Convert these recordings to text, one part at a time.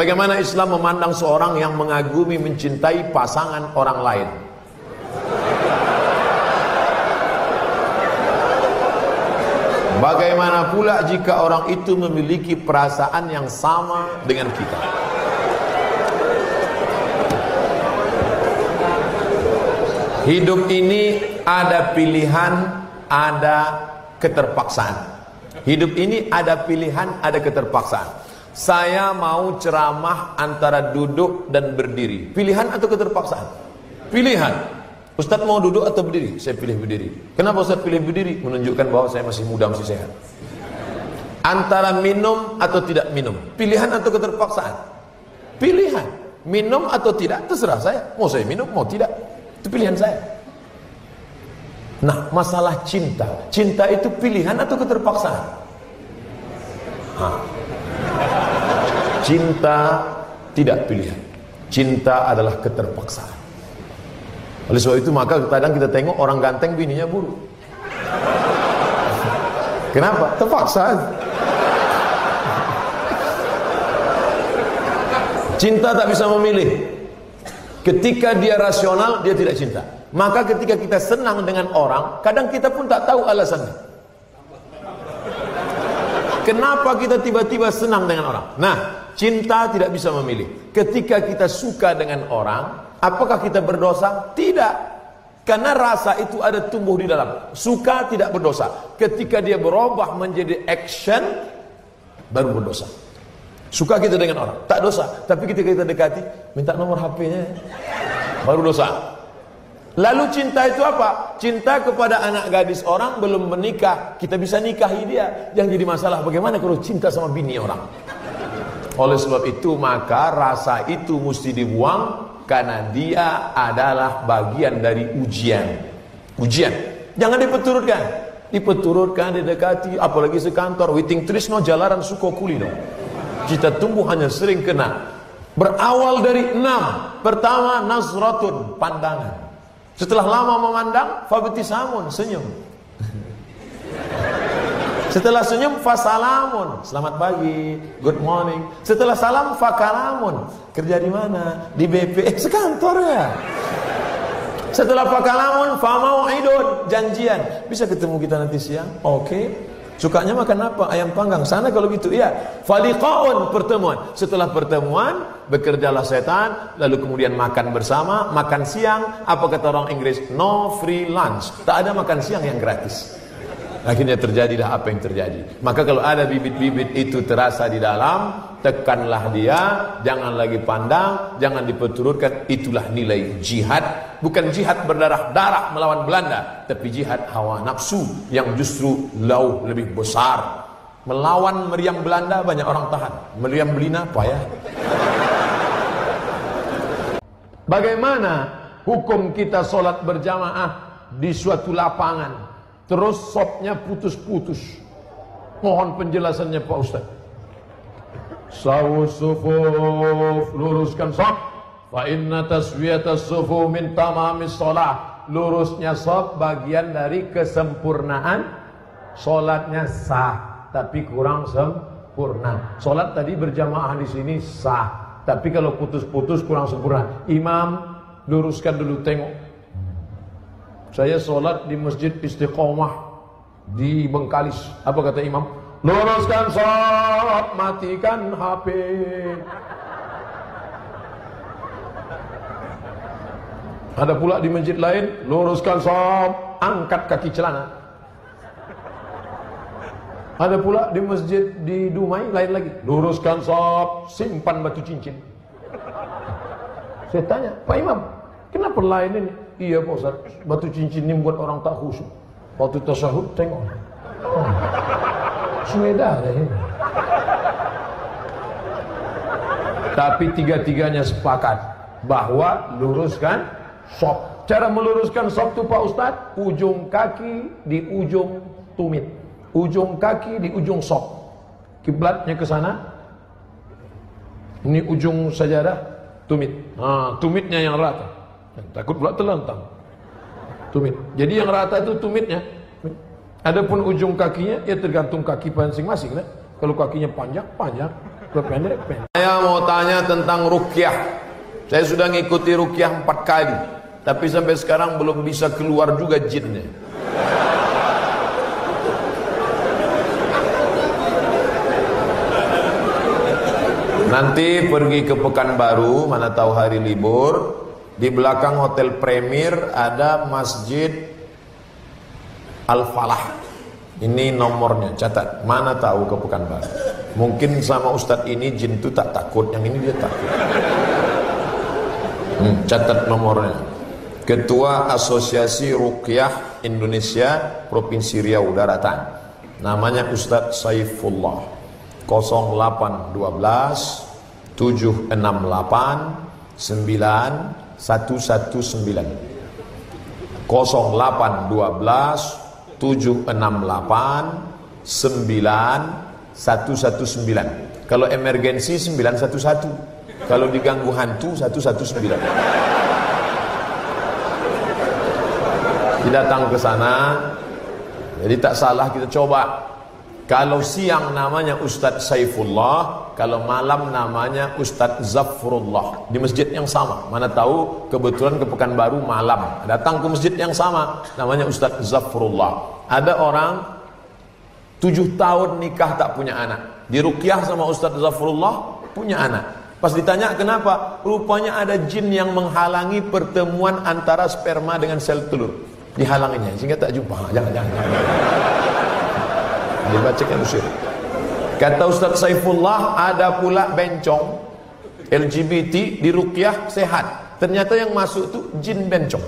Bagaimana Islam memandang seorang yang mengagumi, mencintai pasangan orang lain? Bagaimana pula jika orang itu memiliki perasaan yang sama dengan kita? Hidup ini ada pilihan, ada keterpaksaan. Hidup ini ada pilihan, ada keterpaksaan. Saya mau ceramah antara duduk dan berdiri. Pilihan atau keterpaksaan? Pilihan. Ustadz mau duduk atau berdiri? Saya pilih berdiri. Kenapa Ustadz pilih berdiri? Menunjukkan bahwa saya masih muda, masih sehat. Antara minum atau tidak minum, pilihan atau keterpaksaan? Pilihan. Minum atau tidak, terserah saya. Mau saya minum, mau tidak, itu pilihan saya. Nah, masalah cinta. Cinta itu pilihan atau keterpaksaan? Cinta tidak pilihan. Cinta adalah keterpaksaan. Oleh sebab itu maka kadang kita tengok orang ganteng bininya buruk. Kenapa? Terpaksa. Cinta tak bisa memilih. Ketika dia rasional, dia tidak cinta. Maka ketika kita senang dengan orang, kadang kita pun tak tahu alasannya. Kenapa kita tiba-tiba senang dengan orang? Nah, cinta tidak bisa memilih. Ketika kita suka dengan orang, apakah kita berdosa? Tidak. Karena rasa itu ada tumbuh di dalam. Suka tidak berdosa. Ketika dia berubah menjadi action, baru berdosa. Suka kita dengan orang, tak dosa. Tapi ketika kita dekati, minta nomor HP-nya, baru dosa. Lalu cinta itu apa? Cinta kepada anak gadis orang belum menikah, kita bisa nikahi dia. Yang jadi masalah bagaimana kalau cinta sama bini orang? Oleh sebab itu maka rasa itu mesti dibuang. Karena dia adalah bagian dari ujian. Ujian. Jangan dipeturutkan. Dipeturutkan, didekati, apalagi sekantor. Witing trisno jalaran suko kulino. Kita tumbuh hanya sering kena. Berawal dari 6. Pertama, nazratun, pandangan. Setelah lama memandang, fabtisamun, senyum. Setelah senyum, fasalamun, selamat pagi, good morning. Setelah salam, fakalamun, kerja di mana? Di BP, sekantor ya. Setelah fakalamun, famau'idun, janjian. Bisa ketemu kita nanti siang? Oke. Sukanya makan apa? Ayam panggang. Sana kalau gitu, iya. Faliqaun, pertemuan. Setelah pertemuan, bekerjalah setan, lalu kemudian makan bersama, makan siang. Apa kata orang Inggris? No free lunch. Tak ada makan siang yang gratis. Akhirnya terjadilah apa yang terjadi. Maka kalau ada bibit-bibit itu terasa di dalam, tekanlah dia, jangan lagi pandang, jangan diperturutkan. Itulah nilai jihad. Bukan jihad berdarah-darah melawan Belanda, tapi jihad hawa nafsu yang justru jauh lebih besar. Melawan meriam Belanda banyak orang tahan, meriam Belina payah. Bagaimana hukum kita sholat berjamaah di suatu lapangan, terus sopnya putus-putus? Mohon penjelasannya Pak Ustaz. Sawus sufuf, luruskan sop. Fa inna taswiyatas sufu min tamamis sholah. Lurusnya sop bagian dari kesempurnaan. Sholatnya sah, tapi kurang sempurna. Sholat tadi berjamaah di sini sah, tapi kalau putus-putus kurang sempurna. Imam, luruskan dulu, tengok. Saya sholat di Masjid Istiqomah di Bengkalis. Apa kata imam? Luruskan sholat, matikan HP. Ada pula di masjid lain, luruskan sholat, angkat kaki celana. Ada pula di masjid di Dumai lain lagi, luruskan sholat, simpan batu cincin. Saya tanya, Pak Imam, kenapa lain ini? Iya Pak Ustaz, batu cincin ini buat orang tak khusyuk. Waktu tasyahud tengok, sudah deh. Tapi tiga-tiganya sepakat bahwa luruskan sop. Cara meluruskan sop itu Pak Ustaz, ujung kaki di ujung tumit, ujung kaki di ujung sop. Kiblatnya ke sana. Ini ujung sajadah, tumit. Tumitnya yang rata. Takut pula terlentang. Tumit. Jadi yang rata itu tumitnya. Adapun ujung kakinya ya tergantung kaki masing-masing. Kalau kakinya panjang, panjang. Saya mau tanya tentang ruqyah. Saya sudah ngikuti ruqyah 4 kali, tapi sampai sekarang belum bisa keluar juga jinnya. Nanti pergi ke Pekanbaru, mana tahu hari libur, di belakang Hotel Premier ada Masjid Al-Falah. Ini nomornya, catat. Mana tahu ke Pekanbaru. Mungkin sama Ustadz ini jin itu tak takut, yang ini dia takut. Catat nomornya. Ketua Asosiasi Ruqyah Indonesia Provinsi Riau Daratan. Namanya Ustadz Saifullah. 0812 768 9119. 0812 768 9119. Kalau emergensi 911. Kalau diganggu hantu 119. Datang ke sana. Jadi tak salah kita coba. Kalau siang namanya Ustadz Saifullah, kalau malam namanya Ustadz Zafrullah, di masjid yang sama. Mana tahu kebetulan ke Pekanbaru malam, datang ke masjid yang sama, namanya Ustadz Zafrullah. Ada orang 7 tahun nikah tak punya anak, diruqyah sama Ustadz Zafrullah, punya anak. Pas ditanya kenapa, rupanya ada jin yang menghalangi pertemuan antara sperma dengan sel telur, dihalanginya sehingga tak jumpa. Jangan. Dibacakan usir. Kata Ustadz Saifullah, ada pula bencong LGBT di ruqyah sehat. Ternyata yang masuk tuh jin bencong.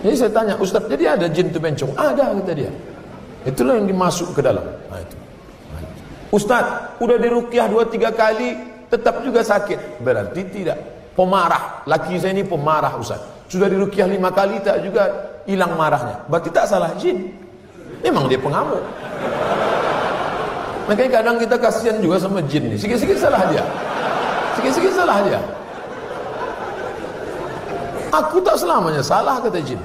Jadi saya tanya, Ustadz, jadi ada jin tuh bencong? Ada, kata dia. Itulah yang dimasuk ke dalam. Nah, itu. Ustadz, udah di ruqyah 2-3 kali tetap juga sakit. Berarti tidak. Pemarah. Laki saya ini pemarah, Ustadz. Sudah di ruqyah 5 kali tak juga hilang marahnya. Berarti tak salah jin. Memang dia pengamuk. Makanya kadang kita kasihan juga sama jin nih. Sikit-sikit salah dia. Sikit-sikit salah dia. Aku tak selamanya salah, kata jin.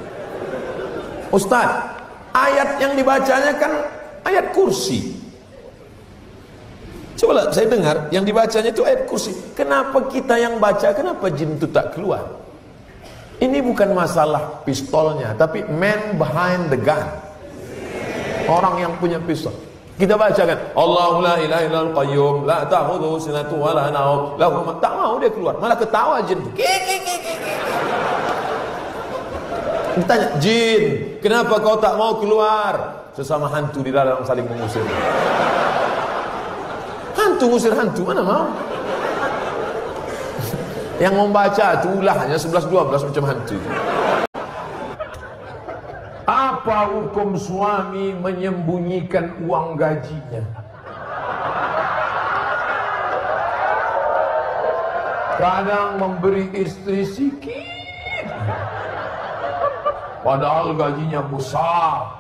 Ustaz, ayat yang dibacanya kan ayat kursi. Coba saya dengar, yang dibacanya itu ayat kursi. Kenapa kita yang baca, kenapa jin itu tak keluar? Ini bukan masalah pistolnya, tapi man behind the gun. Orang yang punya pistol. Kita bacakan Allahu la ilaha illal qayyum la ta'khudhuhu sinatun wa la nawm lahu ma, tak mau dia keluar, malah ketawa jin. Ditanya, jin, kenapa kau tak mau keluar? Sesama hantu di dalam saling mengusir. Hantu ngusir hantu, mana mau? Yang membaca itu ulahnya 11-12 macam hantu. Apa hukum suami menyembunyikan uang gajinya? Kadang memberi istri sikit, padahal gajinya besar.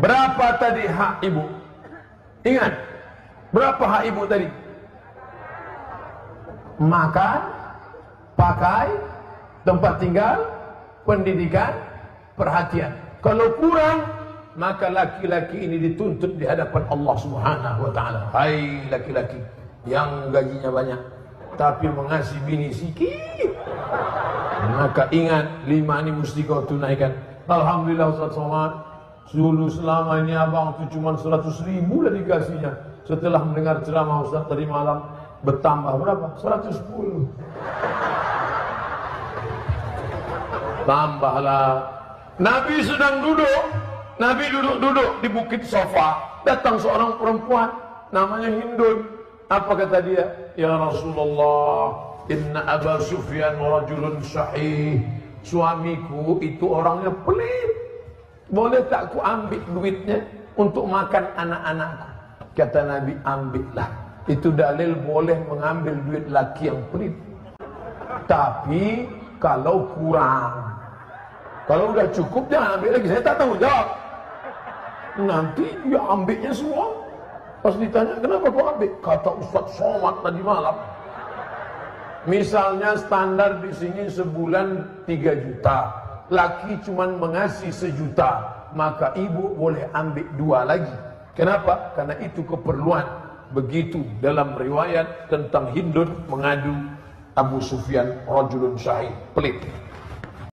Berapa tadi hak ibu? Ingat, berapa hak ibu tadi? Makan, pakai, tempat tinggal, pendidikan, perhatian. Kalau kurang, maka laki-laki ini dituntut di hadapan Allah Subhanahu wa taala. Hai laki-laki yang gajinya banyak tapi mengasihi bini sikit, maka ingat 5 ini mesti kau tunaikan. Alhamdulillah Ustaz Somad, dulu selama ini abang itu cuma 100.000 lah dikasihnya. Setelah mendengar ceramah Ustaz tadi malam, bertambah berapa? 110. Tambahlah. Nabi sedang duduk, Nabi duduk di bukit Safa. Datang seorang perempuan namanya Hindun. Apa kata dia? Ya Rasulullah, inna Aba Sufyan rajulun sahih. Suamiku itu orangnya pelit. Boleh tak ku ambil duitnya untuk makan anak-anakku? Kata Nabi, ambillah. Itu dalil boleh mengambil duit laki yang pelit. Tapi kalau kurang, kalau udah cukup jangan ambil lagi. Saya tak tahu jawab. Nanti dia ambilnya semua. Pas ditanya kenapa kau ambil? Kata Ustaz Somad tadi malam. Misalnya standar di sini sebulan 3 juta, laki cuman mengasih 1 juta, maka ibu boleh ambil 2 lagi. Kenapa? Karena itu keperluan. Begitu dalam riwayat tentang Hindun mengadu Abu Sufyan, rajulun syahid, pelit.